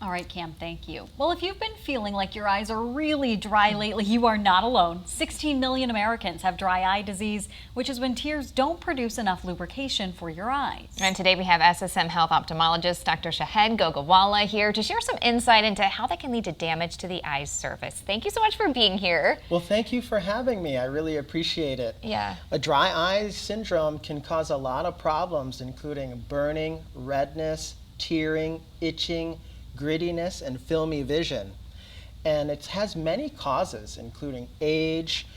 All right, Cam, thank you. Well, if you've been feeling like your eyes are really dry lately, you are not alone. 16 million Americans have dry eye disease, which is when tears don't produce enough lubrication for your eyes. And today we have SSM Health ophthalmologist Dr. Shahed Gogawala here to share some insight into how that can lead to damage to the eye's surface. Thank you so much for being here. Well, thank you for having me. I really appreciate it. Yeah. A dry eye syndrome can cause a lot of problems, including burning, redness, tearing, itching, grittiness, and filmy vision. And it has many causes, including age,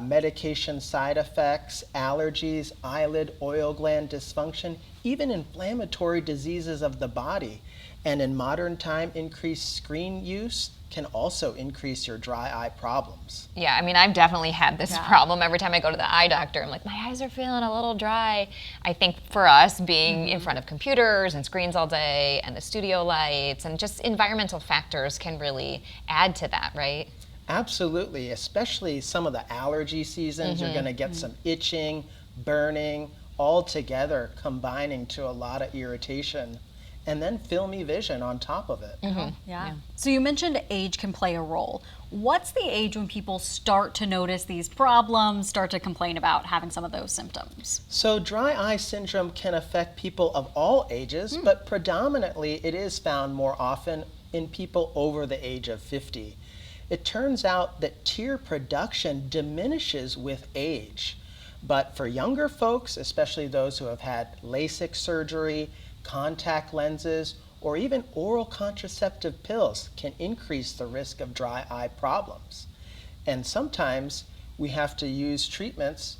medication side effects, allergies, eyelid, oil gland dysfunction, even inflammatory diseases of the body. And in modern time, increased screen use can also increase your dry eye problems. Yeah, I mean, I've definitely had this problem. Every time I go to the eye doctor, I'm like, my eyes are feeling a little dry. I think for us, being in front of computers and screens all day and the studio lights and just environmental factors can really add to that, right? Absolutely, especially some of the allergy seasons, you're gonna get some itching, burning, all together combining to a lot of irritation. And then filmy vision on top of it. Yeah. So you mentioned age can play a role. What's the age when people start to notice these problems, start to complain about having some of those symptoms? So dry eye syndrome can affect people of all ages, but predominantly it is found more often in people over the age of 50. It turns out that tear production diminishes with age. But for younger folks, especially those who have had LASIK surgery, contact lenses, or even oral contraceptive pills can increase the risk of dry eye problems. And sometimes we have to use treatments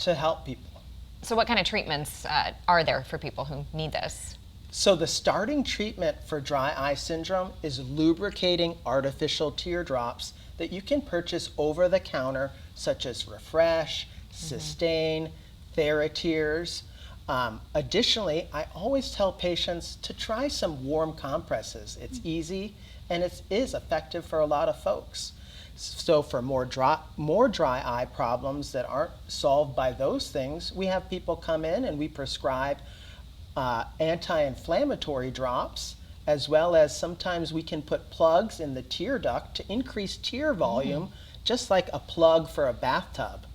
to help people. So what kind of treatments are there for people who need this? So the starting treatment for dry eye syndrome is lubricating artificial teardrops that you can purchase over the counter, such as Refresh, Systane, TheraTears. Additionally, I always tell patients to try some warm compresses. It's easy and it is effective for a lot of folks. So for more dry eye problems that aren't solved by those things, we have people come in and we prescribe anti-inflammatory drops, as well as sometimes we can put plugs in the tear duct to increase tear volume, just like a plug for a bathtub.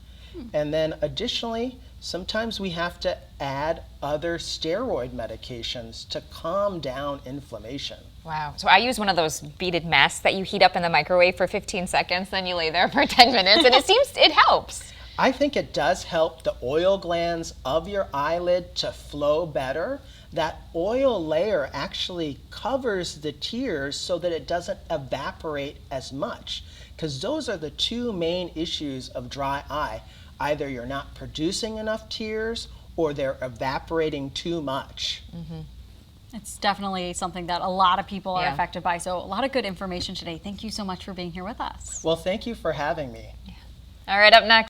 And then additionally, sometimes we have to add other steroid medications to calm down inflammation. Wow. So I use one of those beaded masks that you heat up in the microwave for 15 seconds, then you lay there for 10 minutes, and it seems it helps. I think it does help the oil glands of your eyelid to flow better. That oil layer actually covers the tears so that it doesn't evaporate as much, because those are the two main issues of dry eye. Either you're not producing enough tears or they're evaporating too much. It's definitely something that a lot of people are affected by. So a lot of good information today. Thank you so much for being here with us. Well, thank you for having me. All right, up next.